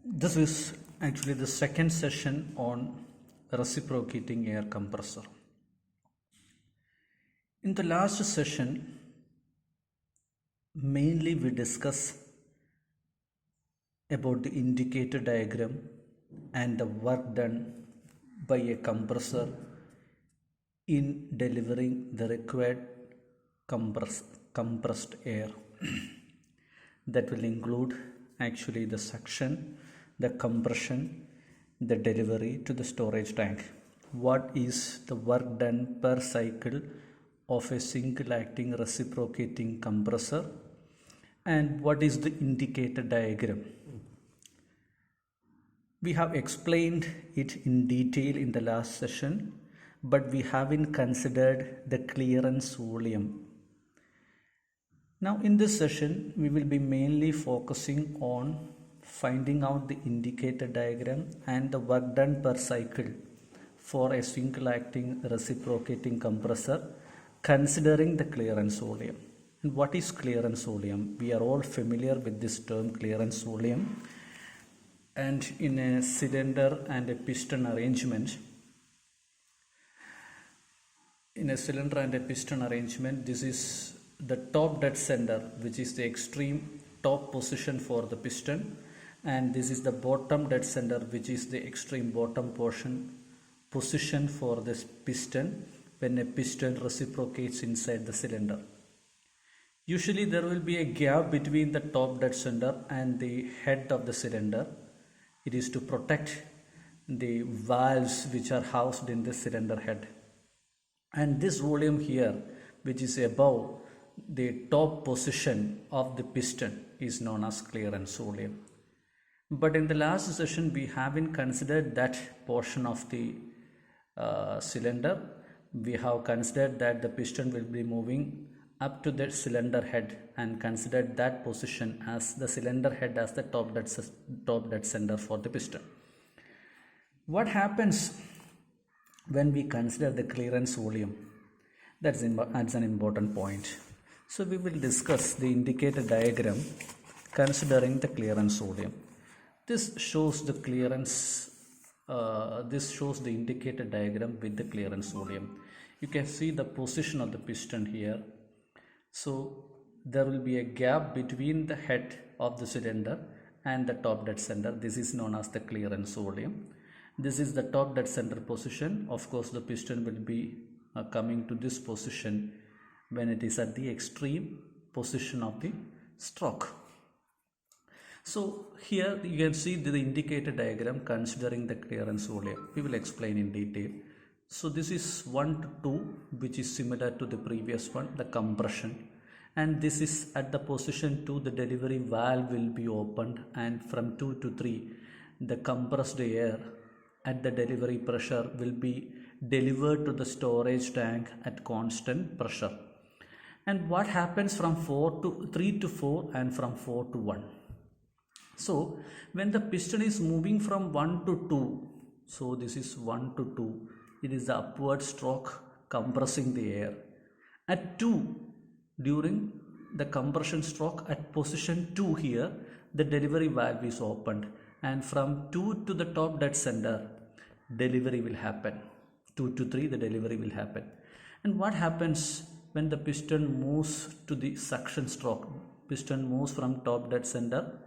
This is actually the second session on reciprocating air compressor. In the last session, mainly we discuss about the indicator diagram and the work done by a compressor in delivering the required compressed air. That will include actually the suction, the compression, the delivery to the storage tank. What is the work done per cycle of a single acting reciprocating compressor, and what is the indicator diagram? We have explained it in detail in the last session, but we haven't considered the clearance volume. Now in this session, we will be mainly focusing on finding out the indicator diagram and the work done per cycle for a single acting reciprocating compressor, considering the clearance volume. And what is clearance volume? We are all familiar with this term, clearance volume. And in a cylinder and a piston arrangement, this is the top dead center, which is the extreme top position for the piston, and this is the bottom dead center, which is the extreme bottom position for this piston when a piston reciprocates inside the cylinder. Usually there will be a gap between the top dead center and the head of the cylinder. It is to protect the valves which are housed in the cylinder head. And this volume here, which is above the top position of the piston, is known as clearance volume. But in the last session, we haven't considered that portion of the cylinder. We have considered that the piston will be moving up to the cylinder head and considered that position as the cylinder head as the top dead center for the piston. What happens when we consider the clearance volume? That's an important point. So we will discuss the indicator diagram considering the clearance volume. This shows the indicator diagram with the clearance volume. You can see the position of the piston here. So there will be a gap between the head of the cylinder and the top dead center. This is known as the clearance volume. This is the top dead center position. Of course, the piston will be coming to this position when it is at the extreme position of the stroke. So here you can see the indicator diagram considering the clearance volume. We will explain in detail. So this is 1 to 2, which is similar to the previous one, the compression. And this is at the position 2, the delivery valve will be opened, and from 2 to 3, the compressed air at the delivery pressure will be delivered to the storage tank at constant pressure. And what happens from 3 to 4 and from 4 to 1? So when the piston is moving from 1 to 2, so this is 1 to 2, it is the upward stroke compressing the air. At 2, during the compression stroke at position 2 here, the delivery valve is opened, and from 2 to the top dead center, delivery will happen. 2 to 3, the delivery will happen. And what happens when the piston moves to the suction stroke? Piston moves from top dead center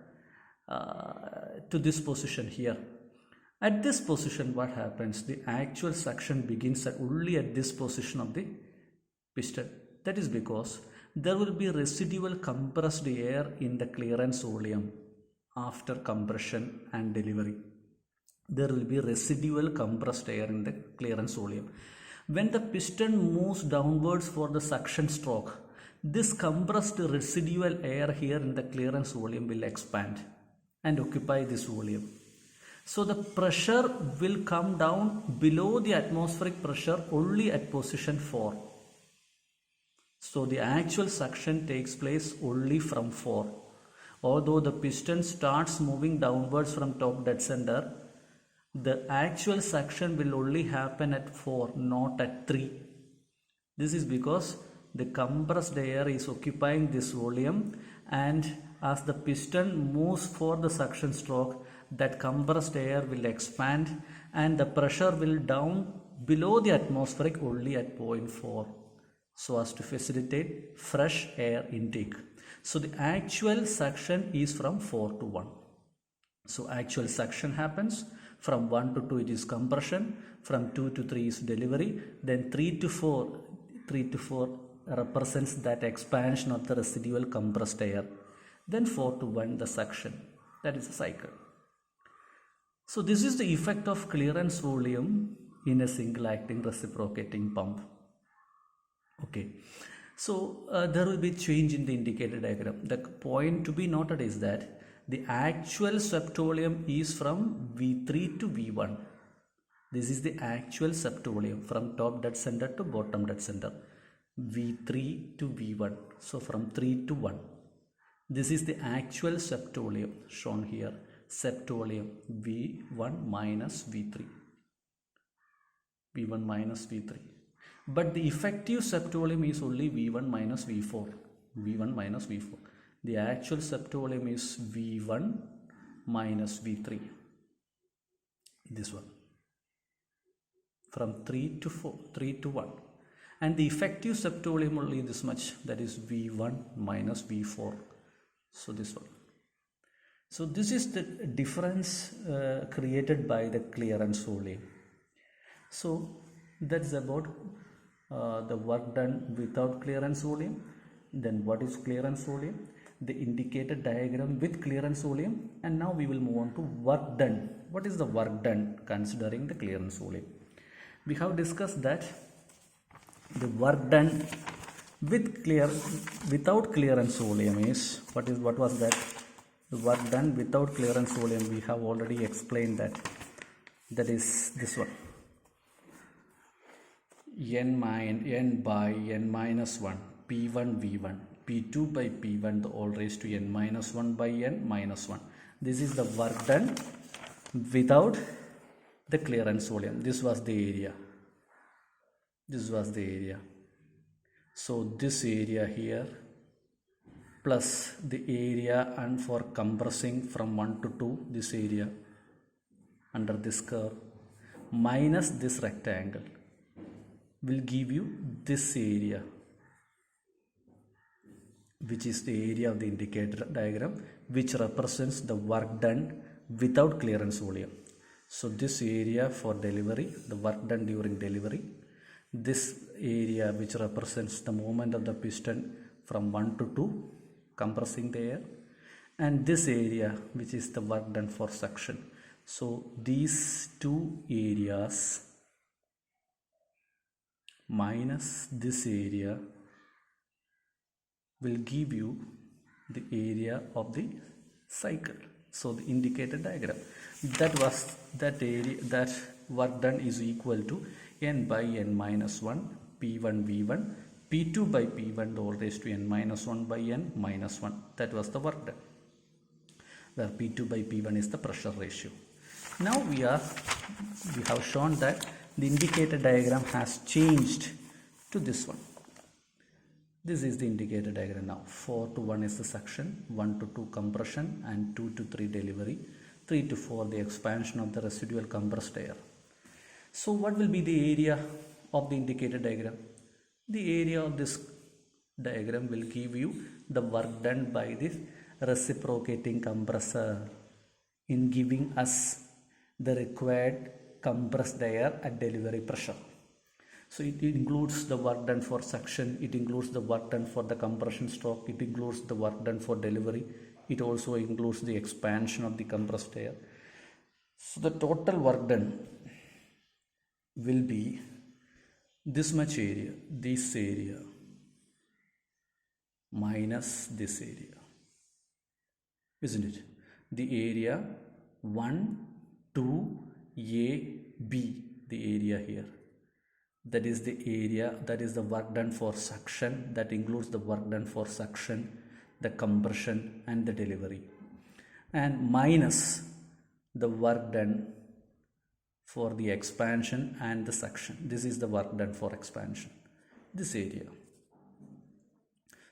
to this position here. At this position, what happens? The actual suction begins only at this position of the piston. That is because there will be residual compressed air in the clearance volume after compression and delivery. There will be residual compressed air in the clearance volume. When the piston moves downwards for the suction stroke, this compressed residual air here in the clearance volume will expand and occupy this volume. So the pressure will come down below the atmospheric pressure only at position 4. So the actual suction takes place only from 4. Although the piston starts moving downwards from top dead center, the actual suction will only happen at 4, not at 3. This is because the compressed air is occupying this volume, and as the piston moves for the suction stroke, that compressed air will expand and the pressure will down below the atmospheric only at 0.4 so as to facilitate fresh air intake. So the actual suction is from 4 to 1. So actual suction happens from 1 to 2 it is compression, from 2 to 3 is delivery, then 3 to 4 represents that expansion of the residual compressed air, then 4 to 1 the suction. That is a cycle. So this is the effect of clearance volume in a single acting reciprocating pump. Okay, so there will be change in the indicator diagram. The point to be noted is that the actual swept volume is from V3 to V1. This is the actual swept volume from top dead center to bottom dead center, V3 to V1. So from 3 to 1. This is the actual swept volume shown here. Swept volume V1 minus V3. V1 minus V3. But the effective swept volume is only V1 minus V4. V1 minus V4. The actual swept volume is V1 minus V3. This one. From 3 to 4, 3 to 1. And the effective swept volume only this much, that is V1 minus V4. So this one. So this is the difference created by the clearance volume. So that's about the work done without clearance volume. Then what is clearance volume? The indicator diagram with clearance volume. And now we will move on to work done. What is the work done considering the clearance volume? We have discussed that the work done without clearance volume is what was that? The work done without clearance volume, we have already explained that is this one. N by n minus 1, P1 V1, P2 by P1 the all raised to n minus 1 by n minus 1. This is the work done without the clearance volume. This was the area. This was the area. So this area here plus the area and for compressing from 1 to 2, this area under this curve minus this rectangle will give you this area, which is the area of the indicator diagram, which represents the work done without clearance volume. So this area for delivery, the work done during delivery, this area which represents the movement of the piston from 1 to 2 compressing the air, and this area which is the work done for suction. So these two areas minus this area will give you the area of the cycle. So the indicator diagram, that area, that work done is equal to n by n minus 1, P1 V1, P2 by P1 the all raised to n minus 1 by n minus 1. That was the work done, where P2 by P1 is the pressure ratio. Now we have shown that the indicator diagram has changed to this one. This is the indicator diagram now. 4 to 1 is the suction, 1 to 2 compression, and 2 to 3 delivery, 3 to 4 the expansion of the residual compressed air. So what will be the area of the indicator diagram? The area of this diagram will give you the work done by this reciprocating compressor in giving us the required compressed air at delivery pressure. So it includes the work done for suction, it includes the work done for the compression stroke, it includes the work done for delivery, it also includes the expansion of the compressed air. So the total work done will be this much area, this area minus this area, isn't it? The area 1, 2, A, B, the area here. That is the area, that is the work done for suction, that includes the work done for suction, the compression and the delivery, and minus the work done for the expansion and the suction. This is the work done for expansion, this area.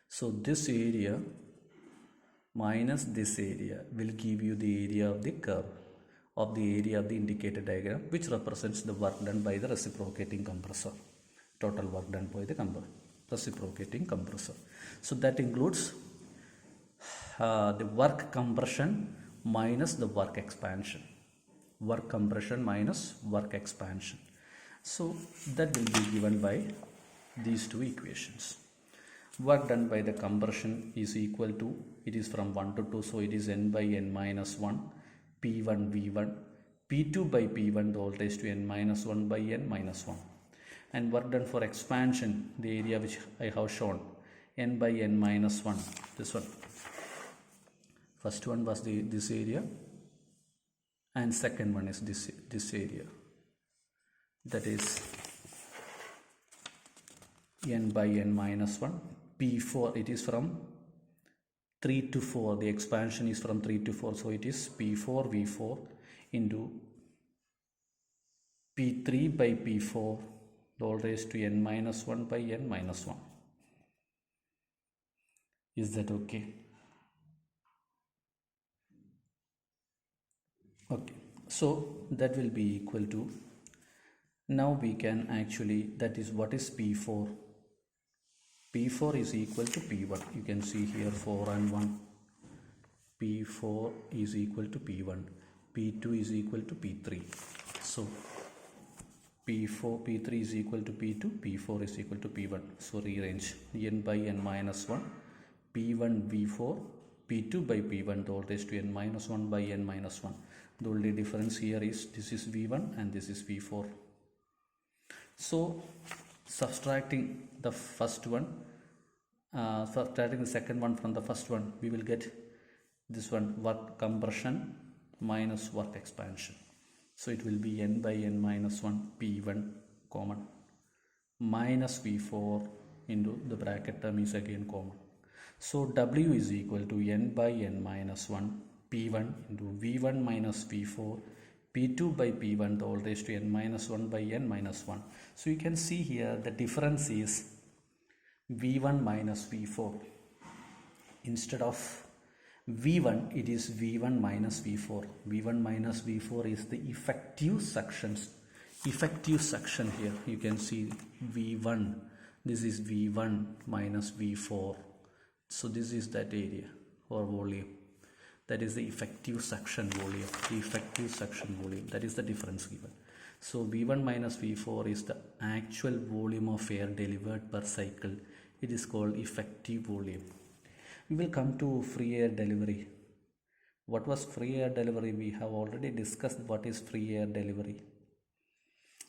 So this area minus this area will give you the area of the curve. of the area of the indicated diagram, which represents the work done by the reciprocating compressor. Total work done by the reciprocating compressor. So that includes the work compression minus the work expansion. Work compression minus work expansion. So that will be given by these two equations. Work done by the compression is equal to, it is from 1 to 2, so it is n by n minus 1, P1 V1, P2 by P1 the whole raised to n minus 1 by n minus 1. And work done for expansion, the area which I have shown, n by n minus 1, this one. First one was this area, and second one is this area, that is n by n minus 1. P4, it is from 3 to 4, the expansion is from 3 to 4, so it is P4 V4 into P3 by P4 the whole raised to n minus 1 by n minus 1. Is that okay? Okay, so that will be equal to, now we can actually, that is, what is P4? P4 is equal to P1. You can see here 4 and 1. P4 is equal to P1. P2 is equal to P3. So P4, P3 is equal to P2, P4 is equal to P1. So rearrange n by n minus 1, P1 V4, P2 by P1 the whole raised to n minus 1 by n minus 1. The only difference here is this is V1 and this is V4. So subtracting the first one, subtracting the second one from the first one, we will get this one, work compression minus work expansion. So it will be n by n minus 1 P1 common minus V4 into the bracket term is again common. So W is equal to n by n minus 1 P1 into V1 minus V4 P2 by P1 the whole raised to n minus 1 by n minus 1. So you can see here the difference is V1 minus V4. Instead of V1, it is V1 minus V4. V1 minus V4 is the effective suction here. You can see V1. This is V1 minus V4. So this is that area or volume. That is the effective suction volume. The effective suction volume. That is the difference given. So V1 minus V4 is the actual volume of air delivered per cycle. It is called effective volume. We will come to free air delivery. What was free air delivery? We have already discussed what is free air delivery.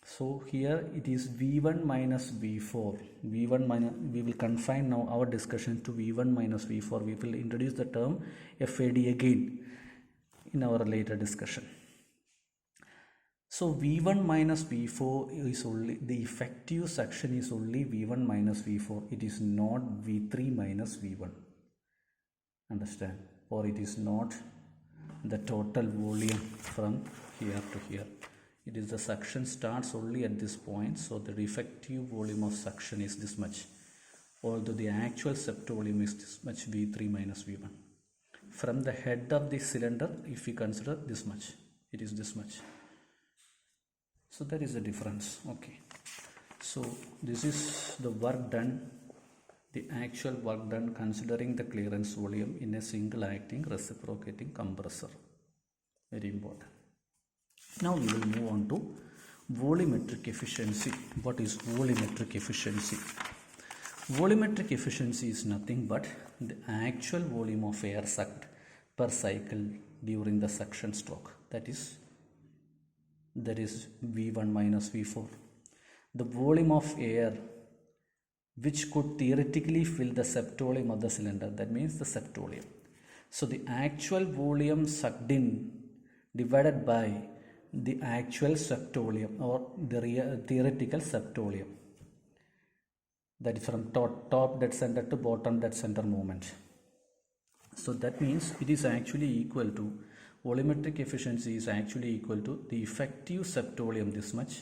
So here it is V1 minus V4. V1 minus, we will confine now our discussion to V1 minus V4. We will introduce the term FAD again in our later discussion. So V1 minus V4 is only, the effective suction is only V1 minus V4. It is not V3 minus V1. Understand? Or it is not the total volume from here to here. It is the suction starts only at this point, so the effective volume of suction is this much, although the actual sept volume is this much, V3 minus V1. From the head of the cylinder, if we consider this much, it is this much. So that is the difference. Okay, so this is the work done, the actual work done considering the clearance volume in a single acting reciprocating compressor. Very important. Now we will move on to volumetric efficiency. What is volumetric efficiency? Volumetric efficiency is nothing but the actual volume of air sucked per cycle during the suction stroke. That is V1 minus V4. The volume of air which could theoretically fill the sept volume of the cylinder, that means the sept volume. So the actual volume sucked in divided by the actual sept volume or the theoretical sept volume, that is from top dead center to bottom dead center movement. So that means it is actually equal to, volumetric efficiency is actually equal to the effective sept volume this much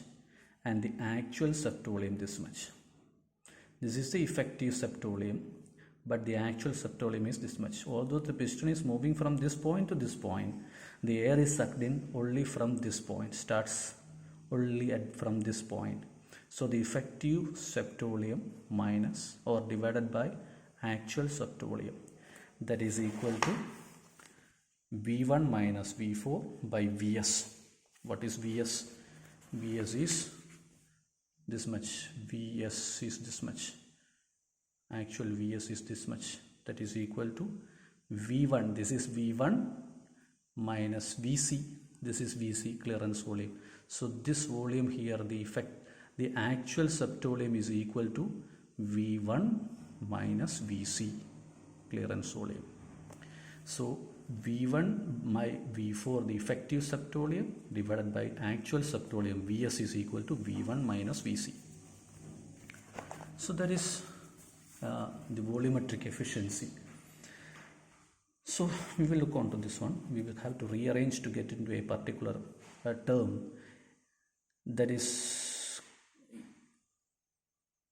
and the actual sept volume this much. This is the effective sept volume but the actual sucked volume is this much. Although the piston is moving from this point to this point, the air is sucked in only from this point, starts only from this point. So the effective sucked volume minus or divided by actual sucked volume, that is equal to V1 minus V4 by Vs. What is Vs? Vs is this much. Vs is this much. Actual Vs is this much. That is equal to V1. This is V1 minus Vc. This is Vc, clearance volume. So this volume here, the actual sucked volume is equal to V1 minus Vc, clearance volume. So V1 by V4, the effective sucked volume, divided by actual sucked volume, Vs is equal to V1 minus Vc. So that is the volumetric efficiency. So we will look on to this one. We will have to rearrange to get into a particular term, that is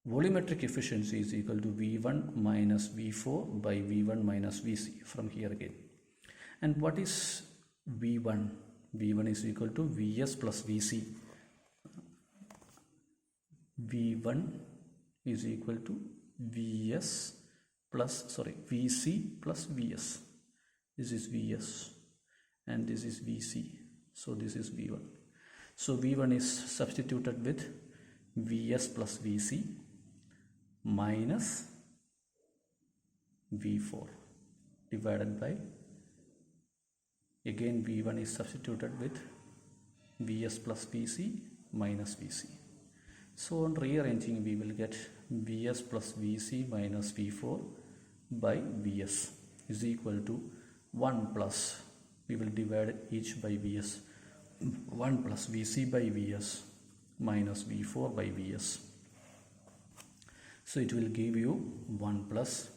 volumetric efficiency is equal to V1 minus V4 by V1 minus Vc from here again. And what is V1? V1 is equal to Vs plus Vc. V1 is equal to Vc plus Vs. This is Vs and this is Vc. So this is V1. So V1 is substituted with Vs plus Vc minus V4 divided by, again V1 is substituted with Vs plus Vc minus Vc. So on rearranging, we will get Vs plus Vc minus V4 by Vs is equal to 1 plus, we will divide each by Vs, 1 plus Vc by Vs minus V4 by Vs. So it will give you 1 plus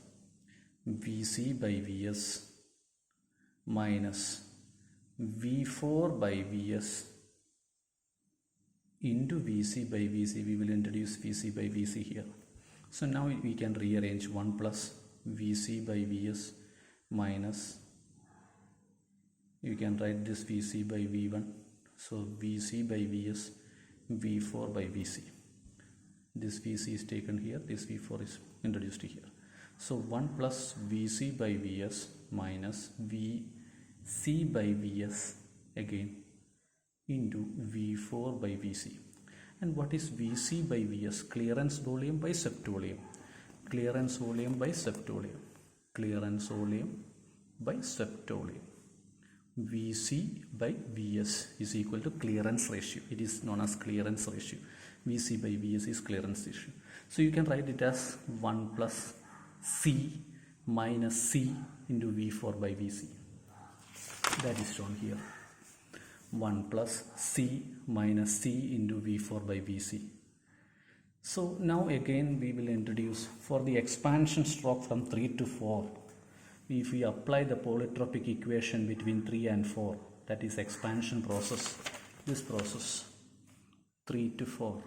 Vc by Vs minus V4 by Vs into Vc by Vc. We will introduce Vc by Vc here. So now we can rearrange 1 plus Vc by Vs minus, you can write this Vc by V1. So Vc by Vs, V4 by Vc. This Vc is taken here, this V4 is introduced here. So 1 plus Vc by Vs minus Vc by Vs again into V4 by Vc. And what is Vc by Vs? Clearance volume by sucked volume. Clearance volume by sucked volume. Clearance volume by sucked volume. Vc by Vs is equal to clearance ratio. It is known as clearance ratio. Vc by Vs is clearance ratio. So you can write it as 1 plus C minus C into V4 by Vc. That is shown here. 1 plus C minus C into V4 by Vc. So now again we will introduce, for the expansion stroke from 3 to 4, if we apply the polytropic equation between 3 and 4, that is expansion process, this process 3 to 4,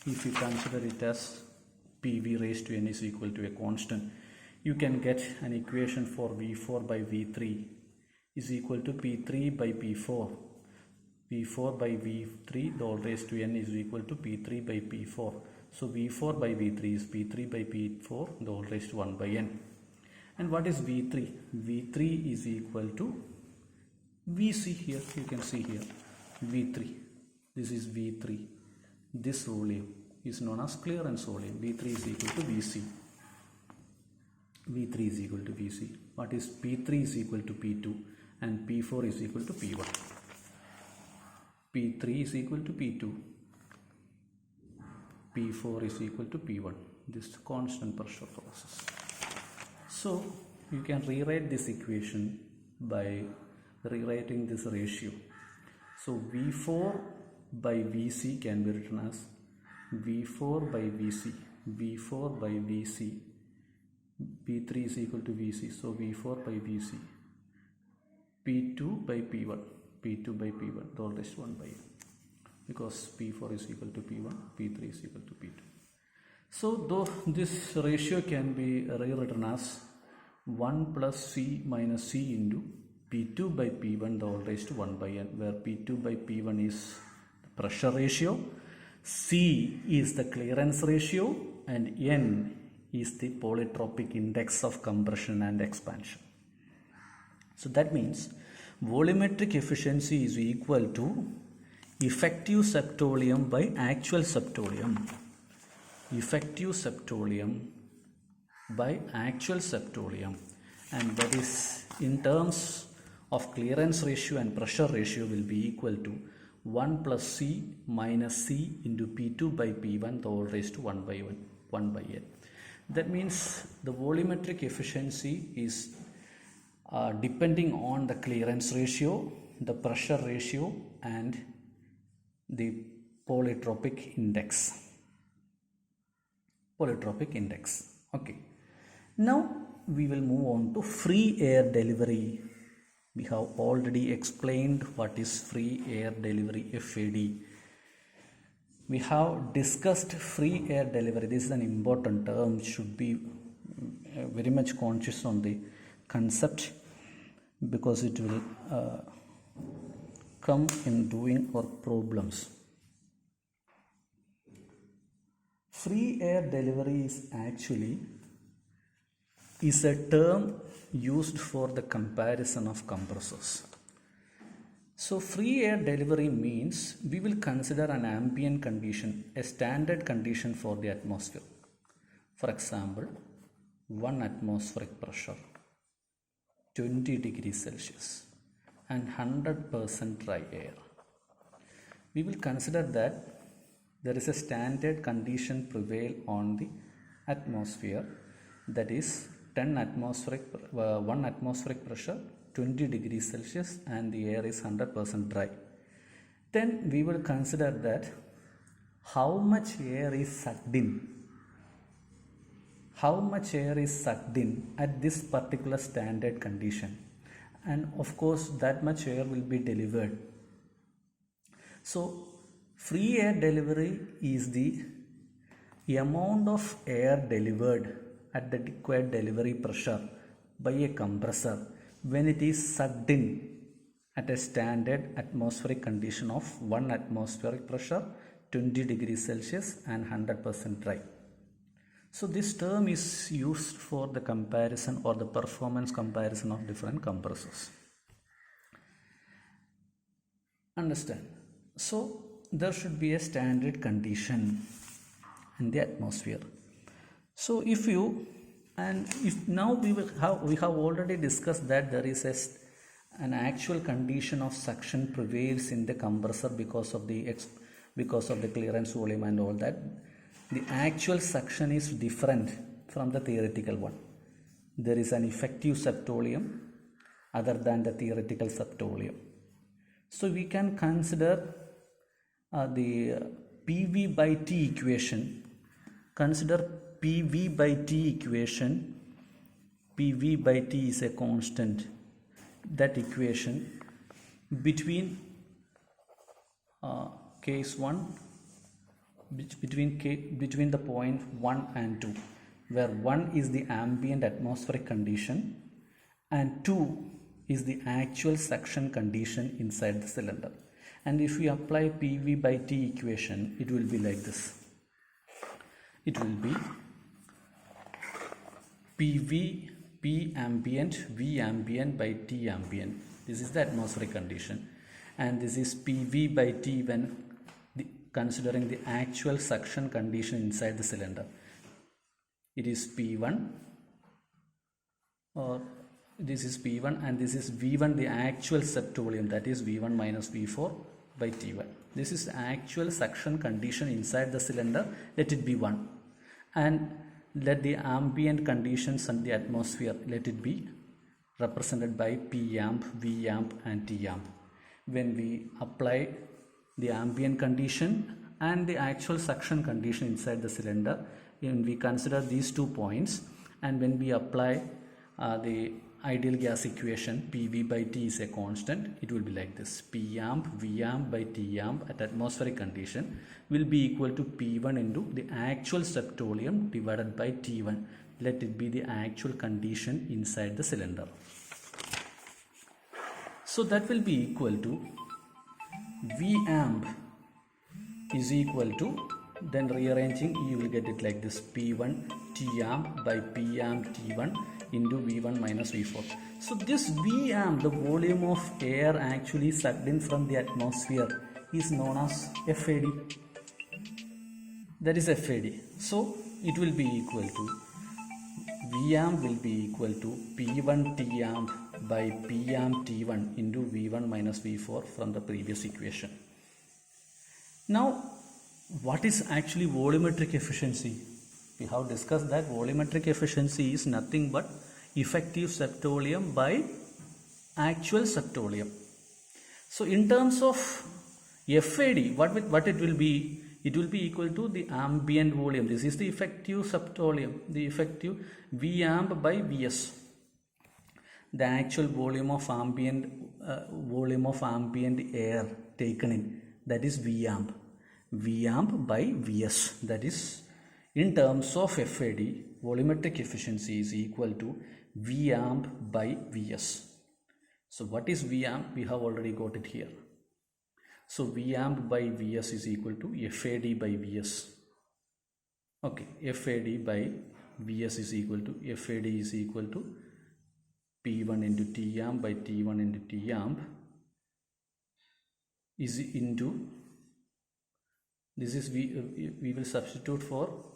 if you consider it as PV raised to n is equal to a constant, you can get an equation for V4 by V3 is equal to P3 by P4. P4 by V3 the whole raised to n is equal to P3 by P4. So V4 by V3 is P3 by P4 the whole raised to 1 by n. And what is V3? V3 is equal to Vc here, you can see here, V3. This is V3. This volume is known as clearance volume. V3 is equal to Vc. V3 is equal to Vc. What is P3 is equal to P2 and P4 is equal to P1. P3 is equal to P2. P4 is equal to P1. This is constant pressure process. So you can rewrite this equation by rewriting this ratio. So V4 by Vc can be written as V4 by Vc, V4 by Vc, P3 is equal to Vc, so V4 by Vc, P2 by P1, P2 by P1, the whole rest 1 by n, because P4 is equal to P1, P3 is equal to P2. So though this ratio can be rewritten as 1 plus C minus C into P2 by P1 the whole raised to 1 by N, where P2 by P1 is the pressure ratio, C is the clearance ratio, and N is the polytropic index of compression and expansion. So that means volumetric efficiency is equal to effective septolium by actual septolium. Effective septolium by actual septolium, and that is in terms of clearance ratio and pressure ratio will be equal to 1 plus C minus C into P2 by P1 the whole raised to 1 by N. That means the volumetric efficiency is depending on the clearance ratio, the pressure ratio, and the polytropic index. Okay. Now we will move on to free air delivery. We have already explained what is free air delivery, FAD. We have discussed free air delivery. This is an important term. Should be very much conscious on the concept, because it will come in doing or problems. Free air delivery is a term used for the comparison of compressors. So free air delivery means we will consider an ambient condition, a standard condition for the atmosphere. For example, 1 atmospheric pressure, 20 degrees Celsius, and 100% dry air. We will consider that there is a standard condition prevail on the atmosphere, that is 1 atmospheric pressure, 20 degrees Celsius, and the air is 100% dry. Then we will consider that how much air is sucked in. How much air is sucked in at this particular standard condition, and of course that much air will be delivered. So free air delivery is the amount of air delivered at the required delivery pressure by a compressor when it is sucked in at a standard atmospheric condition of 1 atmospheric pressure, 20 degrees Celsius, and 100% dry. So this term is used for the comparison or the performance comparison of different compressors. Understand? So there should be a standard condition in the atmosphere. So if now we have already discussed that there is an actual condition of suction prevails in the compressor because of the clearance volume and all that. The actual suction is different from the theoretical one. There is an effective septolium other than the theoretical septolium. So we can consider the PV by T equation. Consider PV by T equation. PV by T is a constant. That equation between case 1 between the point 1 and 2, where 1 is the ambient atmospheric condition and 2 is the actual suction condition inside the cylinder. And if we apply PV by T equation, it will be like this. It will be PV P ambient V ambient by T ambient. This is the atmospheric condition, and this is PV by T when considering the actual suction condition inside the cylinder. It is P1, or this is P1, and this is V1, the actual septolium, that is V1 minus V4 by T1. This is actual suction condition inside the cylinder. Let it be 1, and let the ambient conditions in the atmosphere, let it be represented by P amp, V amp, and T amp. When we apply the ambient condition and the actual suction condition inside the cylinder, when we consider these 2 points, and when we apply the ideal gas equation, PV by T is a constant. It will be like this: P amp V amp by T amp at atmospheric condition will be equal to P1 into the actual septolium divided by T1. Let it be the actual condition inside the cylinder. So that will be equal to V amp is equal to, then rearranging you will get it like this: P1 T amp by P amp T1 into V1 minus V4. So this V amp, the volume of air actually sucked in from the atmosphere, is known as FAD. That is FAD. So it will be equal to, V amp will be equal to P1 T amp by P amp T1 into V1 minus V4 from the previous equation. Now, what is actually volumetric efficiency? We have discussed that volumetric efficiency is nothing but effective septolium by actual septolium. So in terms of FAD, what it will be? It will be equal to the ambient volume. This is the effective septolium, the effective V amp by Vs. The actual volume of ambient air taken in, that is V amp. V amp by Vs, that is, in terms of FAD, volumetric efficiency is equal to V amp by Vs. So what is V amp? We have already got it here. So V amp by Vs is equal to FAD by Vs. Okay, FAD by Vs is equal to, FAD is equal to P1 into T amp by T1 into T amp is into, this is we will substitute for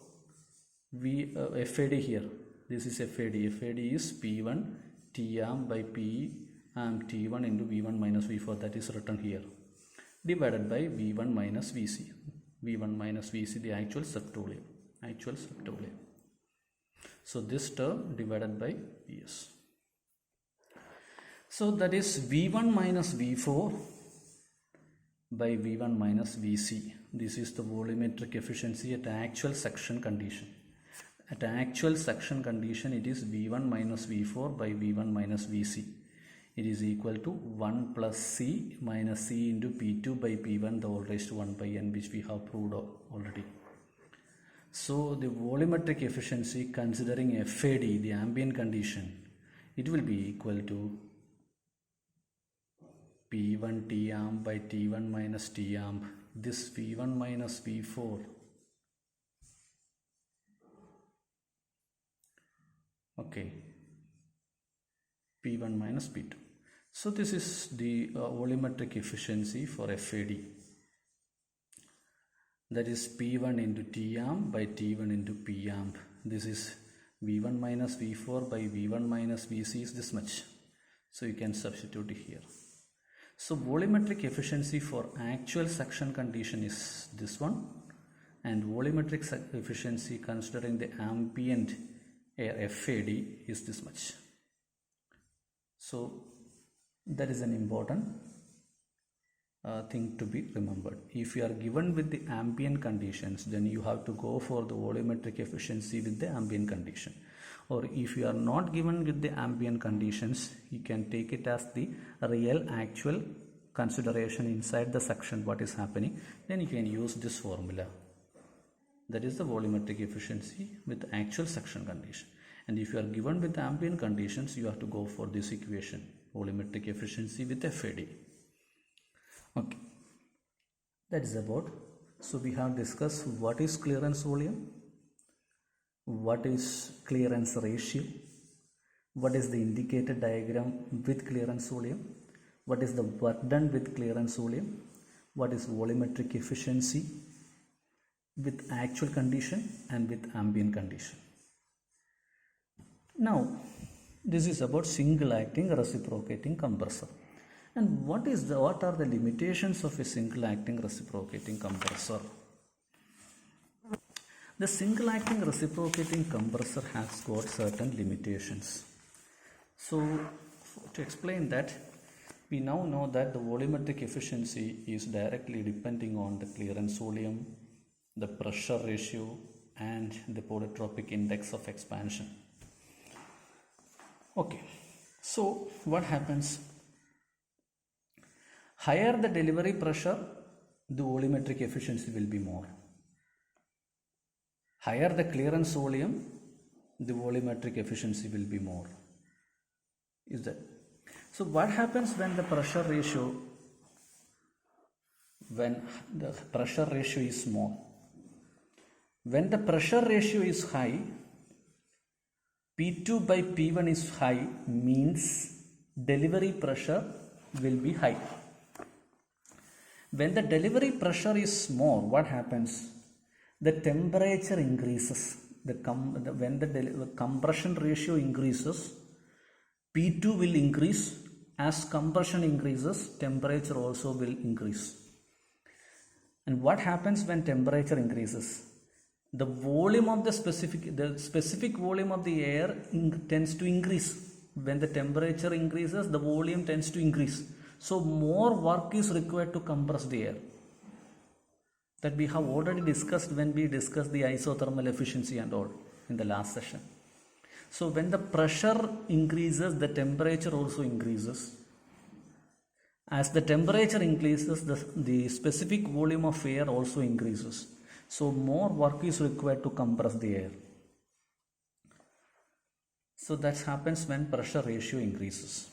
FAD here. This is FAD. FAD is P1 T amp by P amp T1 into V1 minus V4, that is written here, divided by V1 minus Vc. V1 minus Vc, the actual septolium. So this term divided by Vs. So that is V1 minus V4 by V1 minus Vc. This is the volumetric efficiency at actual suction condition. At actual suction condition, it is V1 minus V4 by V1 minus Vc. It is equal to 1 plus C minus C into P2 by P1 the whole raised to 1 by N, which we have proved already. So the volumetric efficiency considering FAD, the ambient condition, it will be equal to P1 T amp by T1 minus T amp. This V1 minus V4, okay, P1 minus P2. So this is the volumetric efficiency for FAD. That is P1 into T amp by T1 into P amp. This is V1 minus V4 by V1 minus Vc is this much. So you can substitute it here. So volumetric efficiency for actual suction condition is this one, and volumetric efficiency considering the ambient air FAD is this much. So that is an important thing to be remembered. If you are given with the ambient conditions, then you have to go for the volumetric efficiency with the ambient condition. Or if you are not given with the ambient conditions, you can take it as the real actual consideration inside the suction what is happening, then you can use this formula. That is the volumetric efficiency with actual suction condition. And if you are given with the ambient conditions, you have to go for this equation, volumetric efficiency with FAD. Okay, that is about. So we have discussed what is clearance volume, what is clearance ratio, what is the indicator diagram with clearance volume, what is the work done with clearance volume, what is volumetric efficiency with actual condition and with ambient condition. Now this is about single acting reciprocating compressor. And what are the limitations of a single acting reciprocating compressor? The single acting reciprocating compressor has got certain limitations. So to explain that, we now know that the volumetric efficiency is directly depending on the clearance volume, the pressure ratio and the polytropic index of expansion. Okay, So what happens? Higher the delivery pressure, the volumetric efficiency will be more. Higher the clearance volume, the volumetric efficiency will be more. Is that? So what happens when the pressure ratio, is small? When the pressure ratio is high, P2 by P1 is high, means delivery pressure will be high. When the delivery pressure is small, what happens? The temperature increases. When the compression ratio increases, P2 will increase. As compression increases, temperature also will increase. And what happens when temperature increases? The volume of the specific volume of the air tends to increase. When the temperature increases, the volume tends to increase. So more work is required to compress the air. That we have already discussed when we discussed the isothermal efficiency and all in the last session. So when the pressure increases, the temperature also increases. As the temperature increases, the specific volume of air also increases. So more work is required to compress the air. So that happens when pressure ratio increases.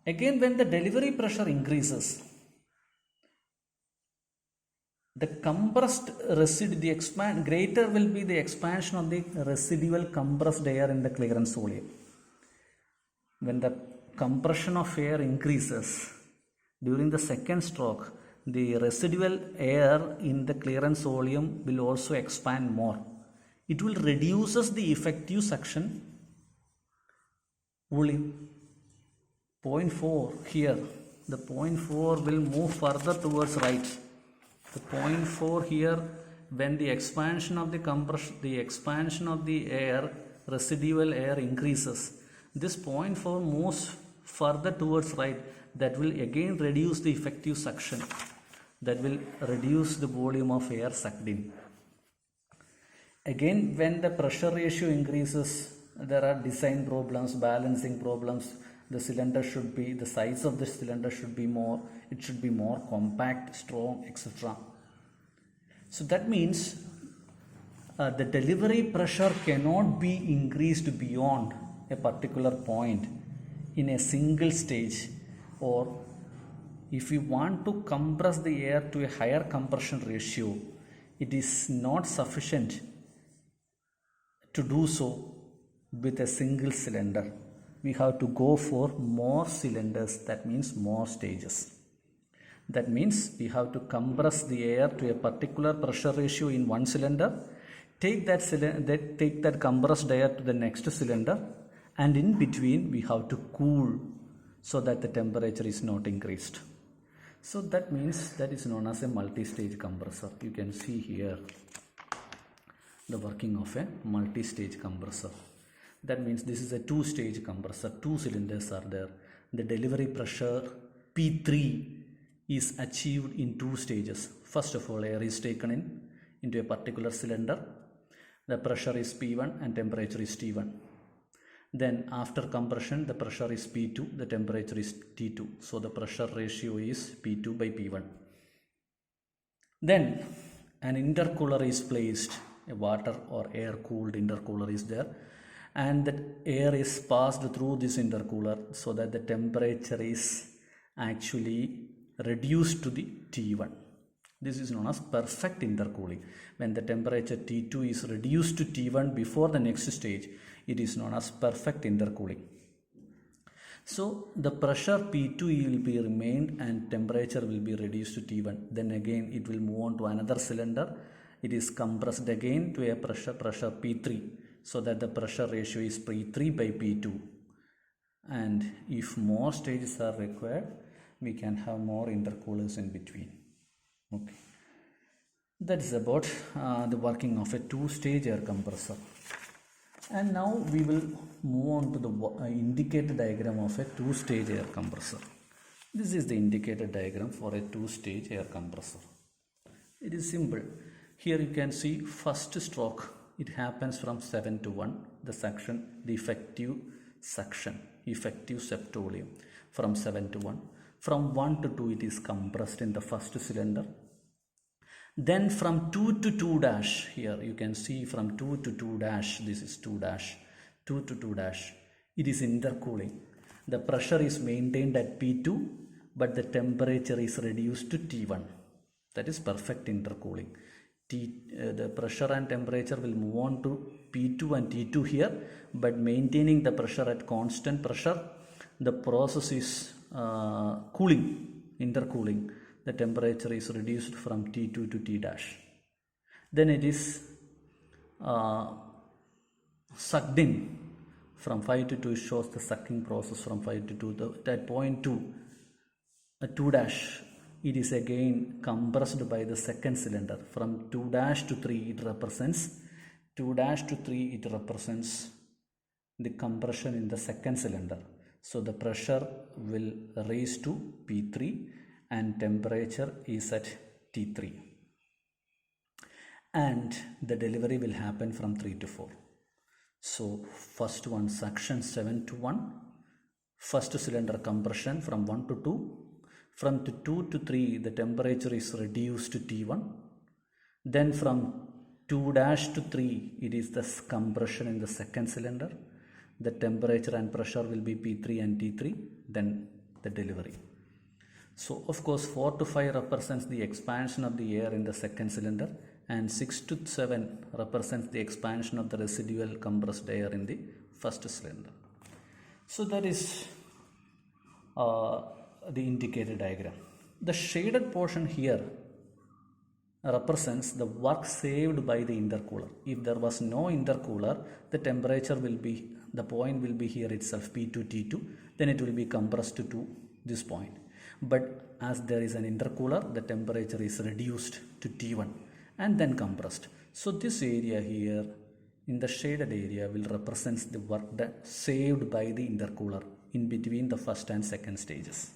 Again, when the delivery pressure increases, the compressed greater will be the expansion of the residual compressed air in the clearance volume. When the compression of air increases during the second stroke, the residual air in the clearance volume will also expand more. It will reduces the effective suction volume. 0.4 here, the 0.4 will move further towards right. The 0.4 here, when the expansion of the air, residual air increases, this 0.4 moves further towards right. That will again reduce the effective suction. That will reduce the volume of air sucked in. Again, when the pressure ratio increases, there are design problems, balancing problems. The size of the cylinder should be more, it should be more compact, strong, etc. So that means the delivery pressure cannot be increased beyond a particular point in a single stage, or if you want to compress the air to a higher compression ratio, it is not sufficient to do so with a single cylinder. We have to go for more cylinders, that means more stages. That means we have to compress the air to a particular pressure ratio in one cylinder, take that compressed air to the next cylinder, and in between we have to cool so that the temperature is not increased. So that means that is known as a multi-stage compressor. You can see here the working of a multi-stage compressor. That means this is a two-stage compressor, two cylinders are there. The delivery pressure P3 is achieved in two stages. First of all, air is taken into a particular cylinder. The pressure is P1 and temperature is T1. Then after compression, the pressure is P2, the temperature is T2. So the pressure ratio is P2 by P1. Then an intercooler is placed, a water or air cooled intercooler is there, and that air is passed through this intercooler so that the temperature is actually reduced to the T1. This is known as perfect intercooling. When the temperature T2 is reduced to T1 before the next stage, it is known as perfect intercooling. So the pressure P2 will be remained and temperature will be reduced to T1. Then again it will move on to another cylinder. It is compressed again to a pressure P3 so that the pressure ratio is P3 by P2. And if more stages are required, we can have more intercoolers in between. Okay. That is about the working of a two-stage air compressor. And now we will move on to the indicator diagram of a two-stage air compressor. This is the indicator diagram for a two-stage air compressor. It is simple. Here you can see first stroke it happens from 7 to 1, the suction, the effective suction, effective set volume from 7 to 1. From 1 to 2 it is compressed in the first cylinder. Then from 2 to 2 dash, here you can see from 2 to 2 dash, this is 2 dash, 2 to 2 dash, it is intercooling. The pressure is maintained at P2, but the temperature is reduced to T1. That is perfect intercooling. The pressure and temperature will move on to P2 and T2 here, but maintaining the pressure at constant pressure, the process is cooling, intercooling. The temperature is reduced from T2 to T dash. Then it is sucked in from 5 to 2. It shows the sucking process from 5 to 2. At point 2, 2 dash, it is again compressed by the second cylinder. From 2 dash to 3 it represents, 2 dash to 3 it represents the compression in the second cylinder. So the pressure will raise to P3 and temperature is at T3. And the delivery will happen from 3 to 4. So first one, suction 7 to 1, first cylinder compression from 1 to 2, from 2 to 3 the temperature is reduced to T1, then from 2 dash to 3 it is the compression in the second cylinder, the temperature and pressure will be P3 and T3, then the delivery. So of course 4 to 5 represents the expansion of the air in the second cylinder, and 6 to 7 represents the expansion of the residual compressed air in the first cylinder. So that is the indicator diagram. The shaded portion here represents the work saved by the intercooler. If there was no intercooler, the temperature will be, the point will be here itself, P2, T2, then it will be compressed to this point. But as there is an intercooler, the temperature is reduced to T1 and then compressed. So this area here in the shaded area will represent the work that saved by the intercooler in between the first and second stages.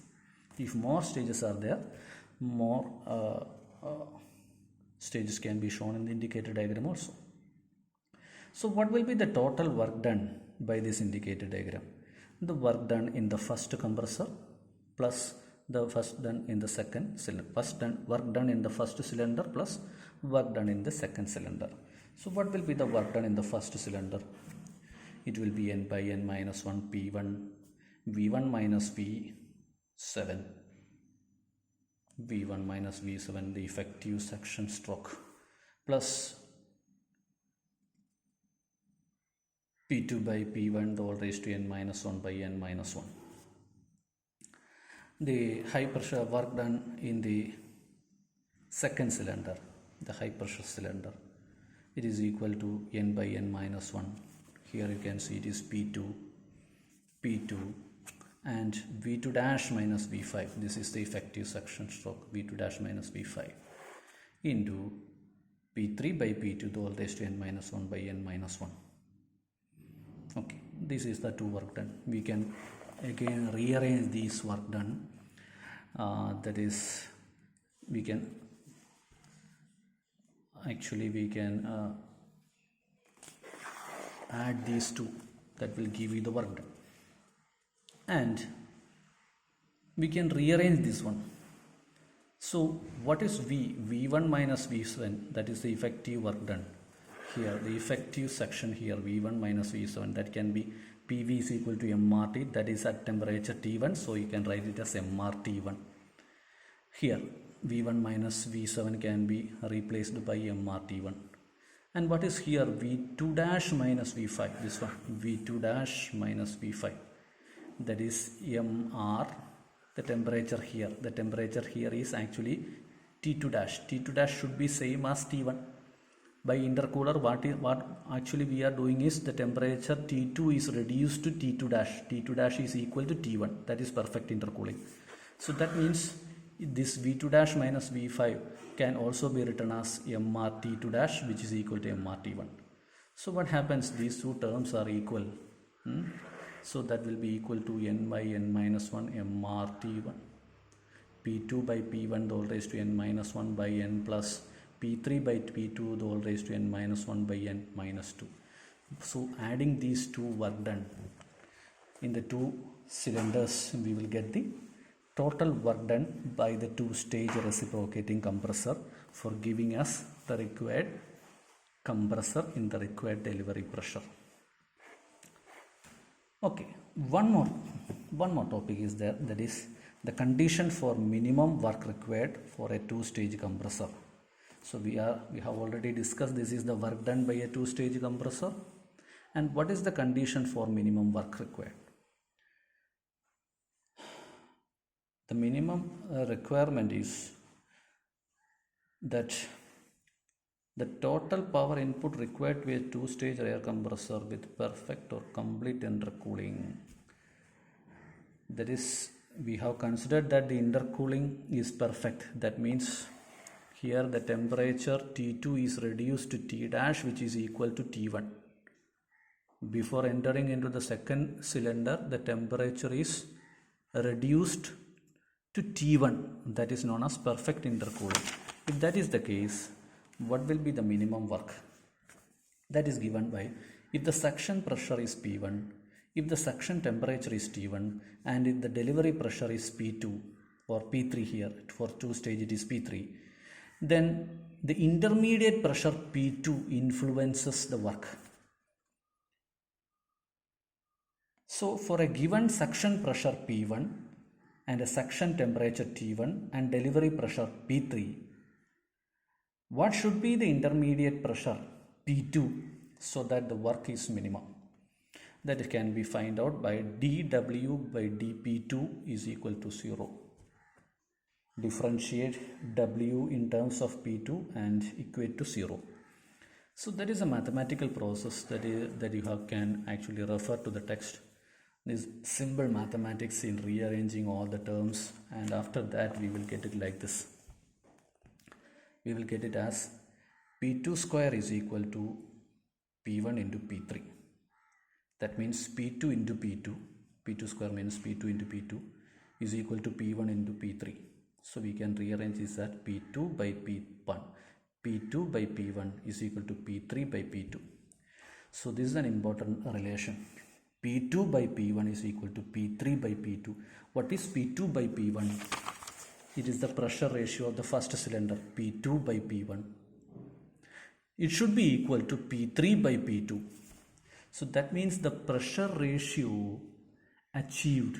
If more stages are there, more stages can be shown in the indicator diagram also. So what will be the total work done by this indicator diagram? The work done in the first compressor plus the first done in the second cylinder, work done in the first cylinder plus work done in the second cylinder. So what will be the work done in the first cylinder? It will be n by n minus 1 P1 V1 minus V7, V1 minus V7, the effective suction stroke, plus P2 by P1 the whole raised to n minus 1 by n minus 1. The high pressure work done in the second cylinder, the high pressure cylinder, it is equal to n by n minus 1. Here you can see it is P2, P2 and V2 dash minus V5. This is the effective suction stroke, V2 dash minus V5 into P3 by P2 the whole raised to n minus 1 by n minus 1. Okay, this is the two work done. We can again rearrange these work done. That is, we can add these two, that will give you the work done, and we can rearrange this one. So what is V1 minus V7, that is the effective work done. Here the effective section here, V1 minus V7, that can be PV is equal to MRT, that is at temperature T1, so you can write it as MRT1. Here V1 minus V7 can be replaced by MRT1. And what is here? V2 dash minus V5, this one, V2 dash minus V5, that is MR, the temperature here. The temperature here is actually T2 dash. T2 dash should be same as T1. By intercooler, what actually we are doing is the temperature T2 is reduced to T2 dash. T2 dash is equal to T1. That is perfect intercooling. So that means this V2 dash minus V5 can also be written as MRT2 dash, which is equal to MRT1. So what happens? These two terms are equal. So that will be equal to n by n minus 1 MRT1, P2 by P1 the whole raised to n minus 1 by n plus P3 by P2 to the whole raised to n minus 1 by n minus 2. So adding these two work done in the two cylinders, we will get the total work done by the two-stage reciprocating compressor for giving us the required compressor in the required delivery pressure. Okay, one more topic is there, that is the condition for minimum work required for a two-stage compressor. So we have already discussed this is the work done by a two-stage compressor, and what is the condition for minimum work required? The minimum requirement is that the total power input required to a two-stage air compressor with perfect or complete intercooling. That is, we have considered that the intercooling is perfect. That means here the temperature T2 is reduced to T dash, which is equal to T1. Before entering into the second cylinder, the temperature is reduced to T1, that is known as perfect intercooling. If that is the case, what will be the minimum work? That is given by, if the suction pressure is P1, if the suction temperature is T1, and if the delivery pressure is P2 or P3 here, for two stage it is P3, then the intermediate pressure P2 influences the work. So for a given suction pressure P1 and a suction temperature T1 and delivery pressure P3, what should be the intermediate pressure P2 so that the work is minimum? That can be found out by dW by dP2 is equal to 0. Differentiate W in terms of P2 and equate to 0. So that is a mathematical process that you can actually refer to the text. This simple mathematics in rearranging all the terms, and after that we will get it like this. We will get it as P2 square is equal to P1 into P3. That means P2 into P2, P2 square means P2 into P2 is equal to P1 into P3. So we can rearrange this as P2 by P1. P2 by P1 is equal to P3 by P2. So this is an important relation. P2 by P1 is equal to P3 by P2. What is P2 by P1? It is the pressure ratio of the first cylinder, P2 by P1. It should be equal to P3 by P2. So that means the pressure ratio achieved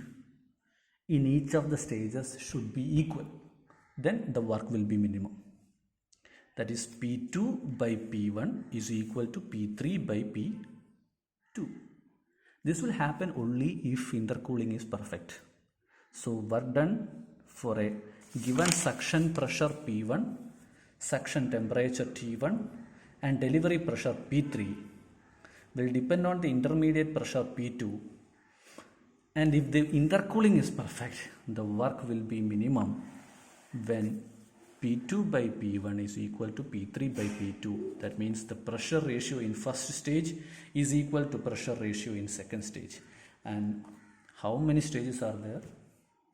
in each of the stages should be equal. Then the work will be minimum. That is P2 by P1 is equal to P3 by P2. This will happen only if intercooling is perfect. So work done for a given suction pressure P1, suction temperature T1 and delivery pressure P3 will depend on the intermediate pressure P2, and if the intercooling is perfect, the work will be minimum when P2 by P1 is equal to P3 by P2. That means the pressure ratio in first stage is equal to pressure ratio in second stage. And how many stages are there?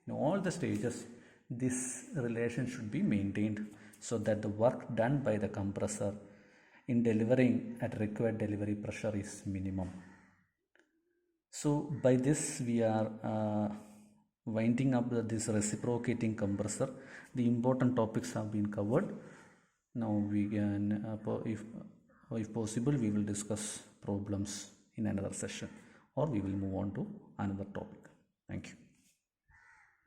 In all the stages, this relation should be maintained so that the work done by the compressor in delivering at required delivery pressure is minimum. So by this we are winding up this reciprocating compressor. The important topics have been covered. Now we can, if possible, we will discuss problems in another session, or we will move on to another topic. Thank you.